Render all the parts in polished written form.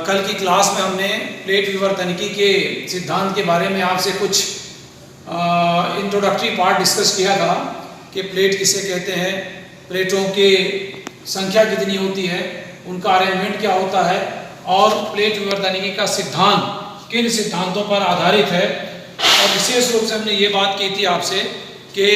कल की क्लास में हमने प्लेट विवर्तनिकी के सिद्धांत के बारे में आपसे कुछ इंट्रोडक्टरी पार्ट डिस्कस किया था कि प्लेट किसे कहते हैं, प्लेटों की संख्या कितनी होती है, उनका अरेंजमेंट क्या होता है और प्लेट विवर्तनिकी का सिद्धांत किन सिद्धांतों पर आधारित है। और विशेष रूप से हमने ये बात की थी आपसे कि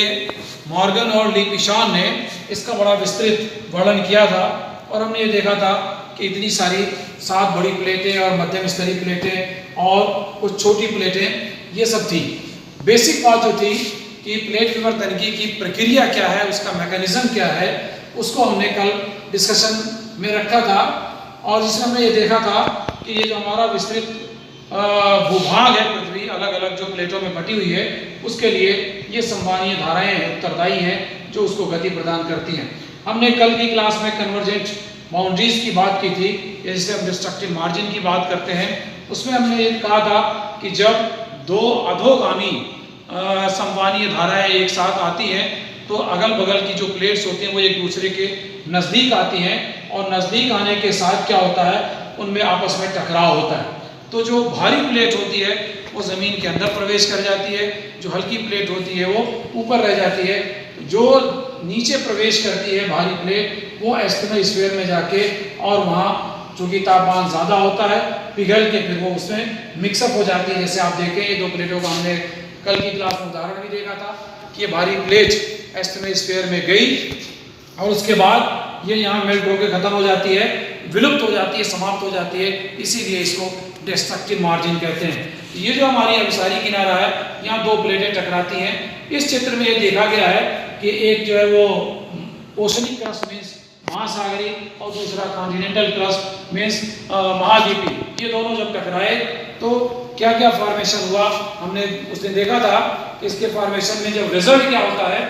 मॉर्गन और लीपिशान ने इसका बड़ा विस्तृत वर्णन किया था और हमने ये देखा था कि इतनी सारी 7 बड़ी प्लेटें और मध्यम स्तरीय प्लेटें और कुछ छोटी प्लेटें ये सब थी। बेसिक बात जो थी कि प्लेट विवर्तनिकी की प्रक्रिया क्या है, उसका मैकेनिज्म क्या है, उसको हमने कल डिस्कशन में रखा था और जिसमें हमने ये देखा था कि ये जो हमारा विस्तृत भूभाग है पृथ्वी अलग अलग जो प्लेटों में बटी हुई है, उसके लिए ये संवहनीय धाराएं उत्तरदायी हैं जो उसको गति प्रदान करती हैं। हमने कल की क्लास में कन्वर्जेंट बाउंड्रीज की बात की थी, जिसे हम डिस्ट्रक्टिव मार्जिन की बात करते हैं। उसमें हमने ये कहा था कि जब दो अधोगामी संवहनीय धाराएं एक साथ आती हैं तो अगल बगल की जो प्लेट्स होती हैं वो एक दूसरे के नज़दीक आती हैं और नज़दीक आने के साथ क्या होता है, उनमें आपस में टकराव होता है। तो जो भारी प्लेट होती है वो ज़मीन के अंदर प्रवेश कर जाती है, जो हल्की प्लेट होती है वो ऊपर रह जाती है। जो नीचे प्रवेश करती है भारी प्लेट वो एस्टेनोस्फीयर में जाके और वहाँ चूँकि तापमान ज़्यादा होता है पिघल के फिर वो उसमें मिक्सअप हो जाती है। जैसे आप देखें ये दो प्लेटों का हमने कल की क्लास में उदाहरण भी देखा था कि ये भारी प्लेट एस्टेनोस्फीयर में गई और उसके बाद ये यहाँ मेल्ट होकर ख़त्म हो जाती है, विलुप्त हो जाती है, समाप्त हो जाती है, इसीलिए इसको डिस्ट्रक्टिव मार्जिन कहते हैं। ये जो हमारी अभिसारी किनारा है, यहाँ दो प्लेटें टकराती हैं। इस चित्र में ये देखा गया है कि एक जो है वो ओशनिक क्रस्ट मीन्स महासागरी और दूसरा कॉन्टिनेंटल क्रस्ट मीन्स महाद्वीपी। ये दोनों जब टकराए तो क्या क्या फॉर्मेशन हुआ हमने उसने देखा था कि इसके फॉर्मेशन में जब रिजल्ट क्या होता है,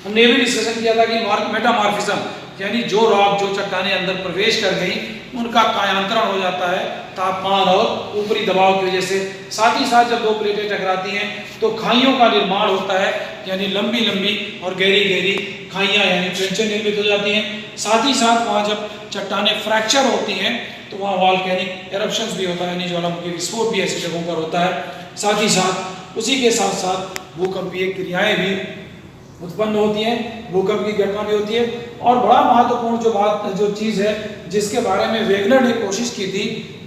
हमने ये भी डिस्कशन किया था कि मेटामॉर्फिज्म यानी जो रॉक जो चट्टानें अंदर प्रवेश कर गई उनका कायांतरण हो जाता है तापमान और ऊपरी दबाव की वजह से। साथ ही साथ जब दो प्लेटें टकराती हैं तो खाइयों का निर्माण होता है, यानी लंबी लंबी और गहरी गहरी खाइयाँ यानी ट्रेंचें निर्मित हो जाती हैं। साथ ही साथ वहाँ जब चट्टानें फ्रैक्चर होती हैं तो वहाँ वॉल्केनिक एरप्शंस भी होता है, यानी ज्वालामुखी विस्फोट भी ऐसी जगहों पर होता है। साथ ही साथ उसी के साथ साथ भूकंपीय क्रियाएँ भी उत्पन्न होती हैं, भूकंप की घटना भी होती है। और बड़ा महत्वपूर्ण जो चीज़ है जिसके बारे में वेगनर ने कोशिश की थी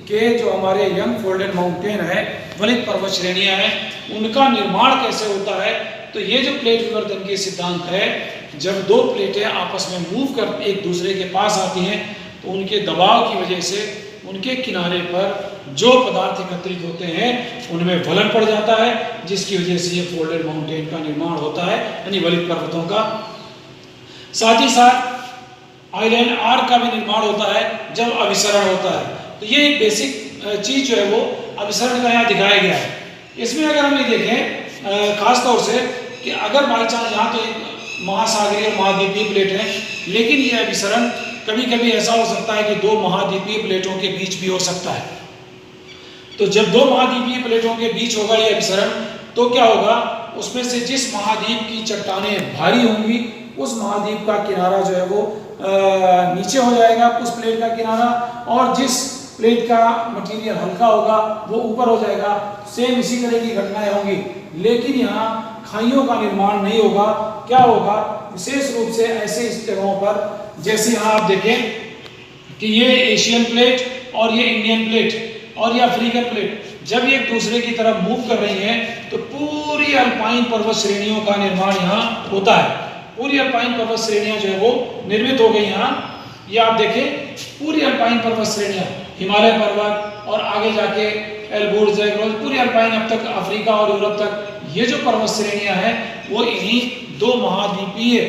कि जो हमारे यंग फोल्डेड माउंटेन है, वलित पर्वत श्रेणियाँ हैं, उनका निर्माण कैसे होता है। तो ये जो प्लेट विवर्तन के सिद्धांत है, जब दो प्लेटें आपस में मूव कर एक दूसरे के पास आती हैं तो उनके दबाव की वजह से उनके किनारे पर जो पदार्थ एकत्रित होते हैं उनमें वलन पड़ जाता है, जिसकी वजह से ये फोल्डेड माउंटेन का निर्माण होता है, यानी वलित पर्वतों का। साथ ही साथ आइलैंड आर्क का भी निर्माण होता है जब अभिसरण होता है। तो ये एक बेसिक चीज जो है वो अभिसरण का यहाँ दिखाया गया है। इसमें अगर हम ये देखें खास तौर से कि अगर बाई चांस यहाँ तो एक महासागरीय और महाद्वीपीय प्लेट है, लेकिन ये अभिसरण कभी कभी ऐसा हो सकता है कि दो महाद्वीपीय प्लेटों के बीच भी हो सकता है। तो जब दो महाद्वीपीय प्लेटों के बीच होगा ये अभिसरण तो क्या होगा, उसमें से जिस महाद्वीप की चट्टानें भारी होंगी उस महाद्वीप का किनारा जो है वो नीचे हो जाएगा, उस प्लेट का किनारा, और जिस प्लेट का मटेरियल हल्का होगा वो ऊपर हो जाएगा। सेम इसी तरह की घटनाएं होंगी, लेकिन यहाँ खाइयों का निर्माण नहीं होगा। क्या होगा, विशेष रूप से ऐसे इस जगहों पर जैसे यहाँ आप देखें कि ये एशियन प्लेट और ये इंडियन प्लेट और ये अफ्रीकन प्लेट जब ये एक दूसरे की तरफ मूव कर रही हैं तो पूरी अल्पाइन पर्वत श्रेणियों का निर्माण यहाँ होता है। पूरी अल्पाइन पर्वत श्रेणियाँ जो है वो निर्मित हो गई यहाँ। ये आप देखें पूरी अल्पाइन पर्वत श्रेणियाँ, हिमालय पर्वत और आगे जाके एल्बुर्ज, पूरी अल्पाइन अब तक अफ्रीका और यूरोप तक ये जो पर्वत श्रेणियाँ हैं वो इन्हीं दो महाद्वीपीय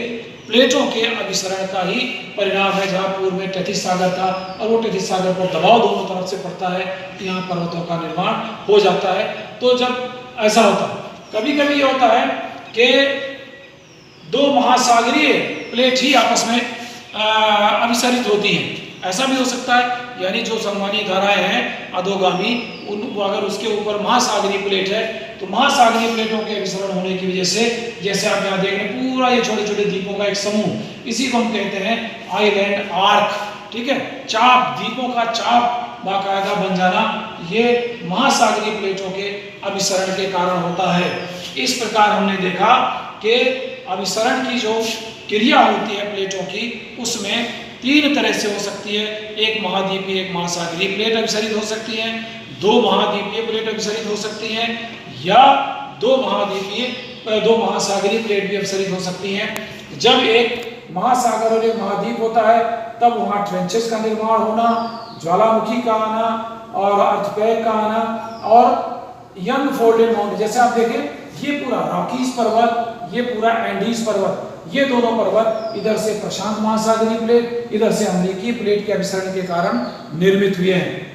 प्लेटों के अभिसरण का ही परिणाम है। जहाँ पूर्व में टेथिस सागर था और वो टेथिस सागर पर दबाव दोनों तरफ से पड़ता है, यहाँ पर्वतों का निर्माण हो जाता है। तो जब ऐसा होता है, कभी कभी ये होता है कि दो महासागरीय प्लेट ही आपस में अभिसरित होती हैं, ऐसा भी हो सकता है। यानी जो संवहनीय धाराएं हैं अधोगामी, अगर उसके ऊपर महासागरीय प्लेट है तो महासागरीय प्लेटों के अभिसरण होने की वजह से, जैसे आप यहाँ देख रहे हैं पूरा ये छोटे छोटे द्वीपों का एक समूह, इसी को हम कहते हैं आइलैंड आर्क। ठीक है, चाप, द्वीपों का चाप बाकायदा बन जाना, ये महासागरीय प्लेटों के अभिसरण के कारण होता है। इस प्रकार हमने देखा कि अभिसरण की जो क्रिया होती है प्लेटों की, उसमें 3 तरह से हो सकती है। एक महाद्वीपीय, एक महासागरीय प्लेट अभिसरित हो सकती है, 2 महाद्वीपीय प्लेट अभिसरित हो सकती हैं, या 2 महासागरीय प्लेट भी अभिसरित हो सकती हैं। जब एक महासागर और एक महाद्वीप होता है तब वहाँ ट्रेंचेस का निर्माण होना, ज्वालामुखी का आना और अर्थक्वेक का आना, और यंग फोल्डेड माउंटेन, जैसे आप देखें ये पूरा रॉकीज पर्वत, ये पूरा एंडीज पर्वत, ये दोनों पर्वत इधर से प्रशांत महासागरीय प्लेट, इधर से अमेरिकी प्लेट के अभिसरण के कारण निर्मित हुए हैं।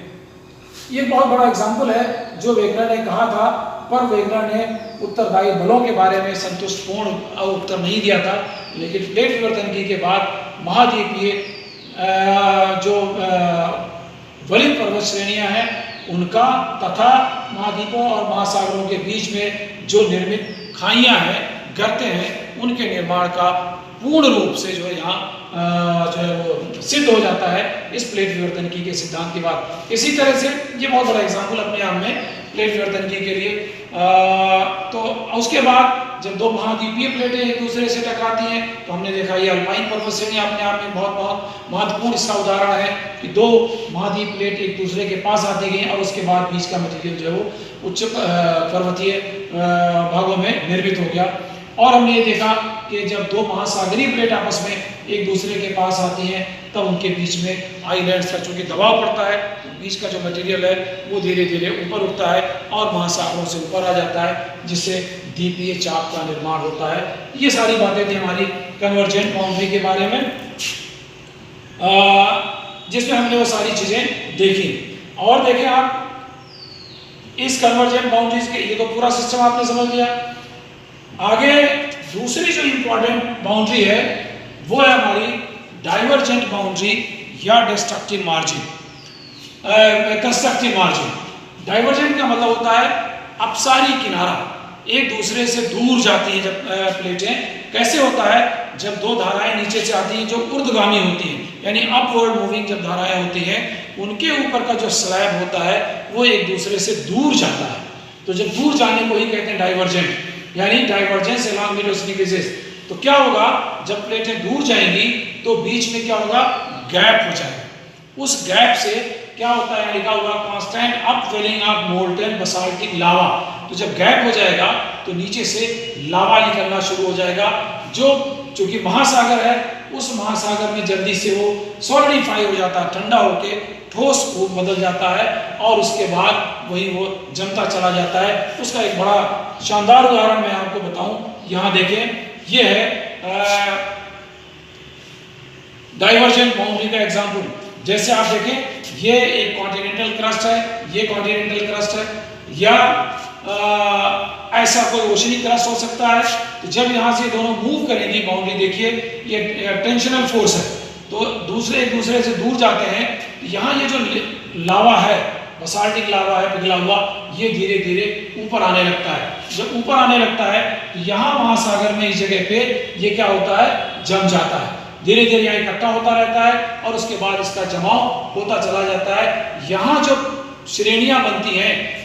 ये बहुत बड़ा एग्जाम्पल है जो वेगनर ने कहा था, पर वेगनर ने उत्तरदायी बलों के बारे में संतुष्टपूर्ण उत्तर नहीं दिया था। लेकिन प्लेट विवर्तनकी के बाद महाद्वीपीय जो वलित पर्वत श्रेणियां हैं उनका, तथा महाद्वीपों और महासागरों के बीच में जो निर्मित खाइयां हैं, गर्ते हैं, उनके निर्माण का पूर्ण रूप से जो है यहाँ जो है वो सिद्ध हो जाता है इस प्लेट विवर्तनकी के सिद्धांत के बाद। इसी तरह से ये बहुत बड़ा एग्जाम्पल अपने आप में प्लेट विवर्तनकी के लिए। तो उसके बाद जब 2 महाद्वीपीय प्लेटें एक दूसरे से टकराती हैं तो हमने देखा ये अल्पाइन पर्वत श्रेणी अपने आप में बहुत महत्वपूर्ण इसका उदाहरण है कि 2 महाद्वीप प्लेट एक दूसरे के पास आती गई और उसके बाद बीच का मटेरियल जो है वो उच्च पर्वतीय भागों में निर्मित हो गया। और हमने ये देखा कि जब 2 महासागरीय प्लेट आपस में एक दूसरे के पास आती हैं तब उनके बीच में आइलैंड्स का चूंकि दबाव पड़ता है, बीच का जो मटेरियल है वो धीरे धीरे ऊपर उठता है और महासागरों से ऊपर आ जाता है, जिससे द्वीपीय चाप का निर्माण होता है। ये सारी बातें थी हमारी कन्वर्जेंट बाउंड्री के बारे में, जिसमें हमने वो सारी चीजें देखी। और देखें आप इस कन्वर्जेंट बाउंड्रीज के, ये तो पूरा सिस्टम आपने समझ लिया। आगे दूसरी जो इंपॉर्टेंट बाउंड्री है वो है हमारी डाइवर्जेंट बाउंड्री या destructive margin, constructive margin. Divergent का मतलब होता है अपसारी किनारा, एक दूसरे से दूर जाती है जब प्लेटें। कैसे होता है? जब 2 धाराएं नीचे से आती हैं जो ऊर्ध्वगामी होती हैं, यानी अपवर्ड मूविंग जब धाराएं होती हैं, उनके ऊपर का जो स्लैब होता है वो एक दूसरे से दूर जाता है। तो जब दूर जाने को ही कहते हैं डाइवर्जेंट, यानी डाइवर्जेंस अलोंग वेलोसिटी बेसिस। तो क्या होगा, जब प्लेटें दूर जाएंगी तो बीच में क्या होगा, गैप हो जाएगा। उस गैप से क्या होता है, लिखा हुआ constant upwelling of molten basaltic lava. तो जब गैप हो जाएगा तो नीचे से लावा निकलना शुरू हो जाएगा, जो चूंकि महासागर है उस महासागर में जल्दी से वो सॉलिडिफाई हो जाता है, ठंडा होके ठोस को बदल जाता है और उसके बाद वही वो जमता चला जाता है। उसका एक बड़ा शानदार उदाहरण मैं आपको बताऊं, यहाँ देखें, ये है डाइवर्जेंट बाउंड्री का एग्जांपल। जैसे आप देखें ये एक कॉन्टिनेंटल क्रस्ट है, ये कॉन्टिनेंटल क्रस्ट है, या ऐसा कोई ओशनी क्रस्ट हो सकता है। तो जब यहाँ से दोनों मूव करेंगी बाउंड्री, देखिए ये टेंशनल फोर्स है, तो दूसरे एक दूसरे से दूर जाते हैं। यहाँ ये जो लावा है, बसाल्टिक लावा है पिघला हुआ, ये धीरे धीरे ऊपर आने लगता है। जब ऊपर आने लगता है तो यहाँ महासागर में इस जगह पे ये क्या होता है, जम जाता है, धीरे धीरे यहाँ इकट्ठा होता रहता है और उसके बाद इसका जमाव होता चला जाता है। यहाँ जो श्रेणियां बनती हैं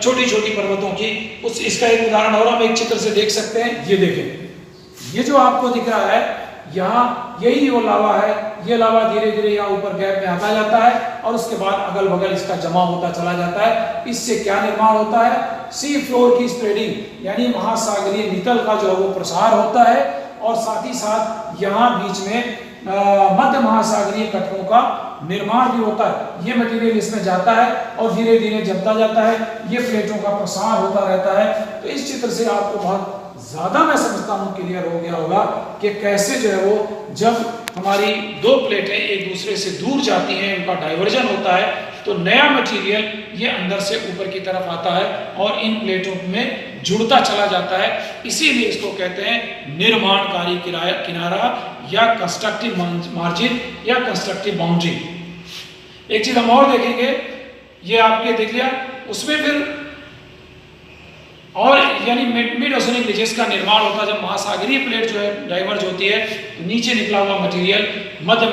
छोटी छोटी पर्वतों की, उस इसका एक उदाहरण और हम एक चित्र से देख सकते हैं। ये देखें, ये जो आपको दिख रहा है यहाँ, यही वो लावा है। ये लावा धीरे धीरे यहाँ ऊपर गैप में आता जाता है और उसके बाद अगल बगल इसका जमाव होता चला जाता है। इससे क्या निर्माण होता है, सी फ्लोर की स्प्रेडिंग, यानी महासागरीय नितल का जो है वो प्रसार होता है। और साथ ही साथ यहाँ बीच में मध्य महासागरीय कटकों का निर्माण भी होता है। ये मटेरियल इसमें जाता है और धीरे धीरे जमता जाता है, ये प्लेटों का प्रसार होता रहता है। तो इस चित्र से आपको बहुत ज्यादा, मैं समझता हूँ, क्लियर हो गया होगा कि कैसे जो है वो जब हमारी 2 प्लेटें एक दूसरे से दूर जाती हैं, उनका डाइवर्जन होता है, तो नया मटेरियल ये अंदर से ऊपर की तरफ आता है और इन प्लेटों में जुड़ता चला जाता है। इसीलिए इसको कहते हैं निर्माणकारी किनारा या कंस्ट्रक्टिव मार्जिन या कंस्ट्रक्टिव बाउंड्री। एक चीज हम और देखेंगे, ये आपके देख लिया, उसमें फिर और यानी मिड ओशनिक रिजेस का निर्माण होता है जब महासागरीय प्लेट जो है डाइवर्ज होती है, तो नीचे निकला हुआ मटेरियल मध्य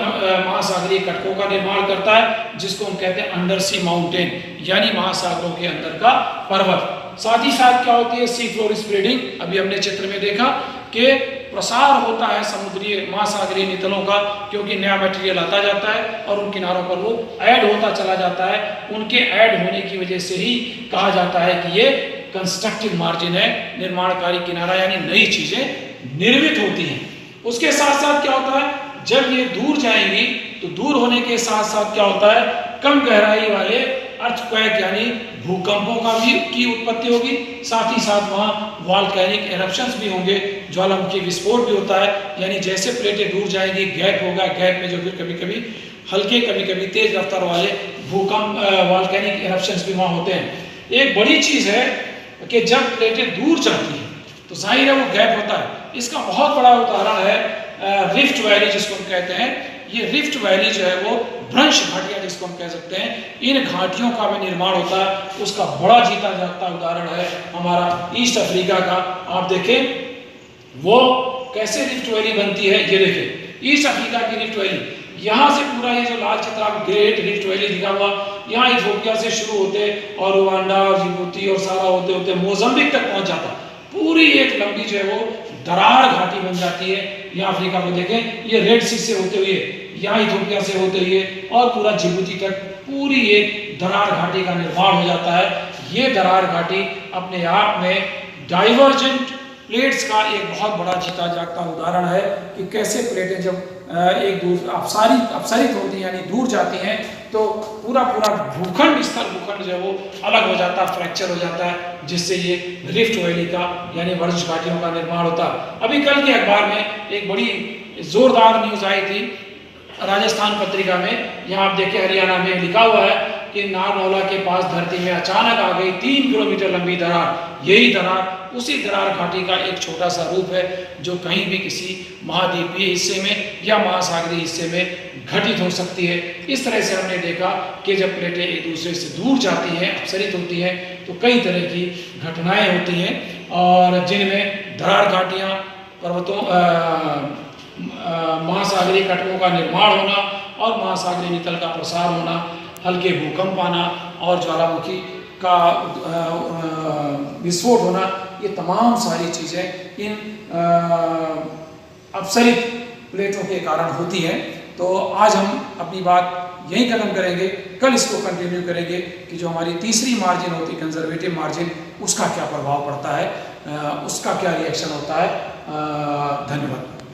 महासागरीय कटकों का निर्माण करता है, जिसको हम कहते हैं अंडर सी माउंटेन, यानी महासागरों के अंदर का पर्वत। साथ ही साथ क्या होती है सी फ्लोर स्प्रेडिंग, अभी हमने चित्र में देखा कि प्रसार होता है समुद्री महासागरीय नितलों का, क्योंकि नया मटेरियल आता जाता है और उन किनारों पर वो ऐड होता चला जाता है। उनके ऐड होने की वजह से ही कहा जाता है कि ये कंस्ट्रक्टिव मार्जिन है, निर्माणकारी किनारा, यानी नई चीजें निर्मित होती हैं। उसके साथ साथ क्या होता है, जब ये दूर जाएंगी तो दूर होने के साथ साथ क्या होता है, कम गहराई वाले अर्थक्वेक यानी भूकंपों का भी की उत्पत्ति होगी। साथ ही साथ वहाँ वॉल्केनिक एरप्शंस भी होंगे, ज्वालामुखी विस्फोट भी होता है, यानी जैसे प्लेटें दूर जाएंगी गैप होगा, गैप में जो फिर कभी कभी हल्के कभी कभी तेज रफ्तार वाले भूकंप वॉल्केनिक एरप्शंस भी वहाँ होते हैं। एक बड़ी चीज है कि जब प्लेटें दूर जाती हैं तो जाहिर है वो गैप होता है। इसका बहुत बड़ा उदाहरण है रिफ्ट वैली, जिसको हम कहते हैं। ये रिफ्ट वैली जो है वो भ्रंश घाटियां जिसको हम कह सकते हैं, इन घाटियों का भी निर्माण होता है। उसका बड़ा जीता जागता उदाहरण है हमारा ईस्ट अफ्रीका का। आप देखें वो कैसे रिफ्ट वैली बनती है, ये देखें ईस्ट अफ्रीका की रिफ्ट वैली, यहाँ से पूरा ये जो लाल चित्र ग्रेट रिफ्ट वैली दिखा हुआ, यहाँ इथियोपिया से शुरू होते और रुवांडा और जिबूती और सारा होते होते मोजाम्बिक तक पहुंच जाता। पूरी एक लंबी जो है वो दरार घाटी बन जाती है। यहाँ अफ्रीका को देखें, ये रेड सी से होते हुए यहाँ इथियोपिया से होते हुए और पूरा जिबूती तक पूरी एक दरार घाटी का निर्माण हो जाता है। ये दरार घाटी अपने आप में डाइवर्जेंट प्लेट्स का एक बहुत बड़ा जीता जागता उदाहरण है कि कैसे प्लेटें जब एक दूर अपसरित होती हैं यानी दूर जाती हैं तो पूरा भूखंड स्तर भूखंड जो है वो अलग हो जाता है, फ्रैक्चर हो जाता है, जिससे ये रिफ्ट वैली का यानी वर्ष घाटियों का निर्माण होता है। अभी कल के अखबार में एक बड़ी जोरदार न्यूज आई थी राजस्थान पत्रिका में। यहाँ आप देखें हरियाणा में लिखा हुआ है कि नारनौला के पास धरती में अचानक आ गई 3 किलोमीटर लंबी दरार। यही दरार उसी दरार घाटी का एक छोटा सा रूप है जो कहीं भी किसी महाद्वीपीय हिस्से में या महासागरीय हिस्से में घटित हो सकती है। इस तरह से हमने देखा कि जब प्लेटें एक दूसरे से दूर जाती हैं, अपसरित होती हैं, तो कई तरह की घटनाएं होती हैं और जिनमें दरार घाटियाँ, पर्वतों महासागरीय कटकों का निर्माण होना और महासागरीय नितल का प्रसार होना, हल्के भूकंप आना और ज्वालामुखी का विस्फोट होना, ये तमाम सारी चीज़ें इन अपसरित प्लेटों के कारण होती हैं। तो आज हम अपनी बात यहीं खत्म करेंगे, कल इसको कंटिन्यू करेंगे कि जो हमारी तीसरी मार्जिन होती है कंजर्वेटिव मार्जिन, उसका क्या प्रभाव पड़ता है, उसका क्या रिएक्शन होता है। धन्यवाद।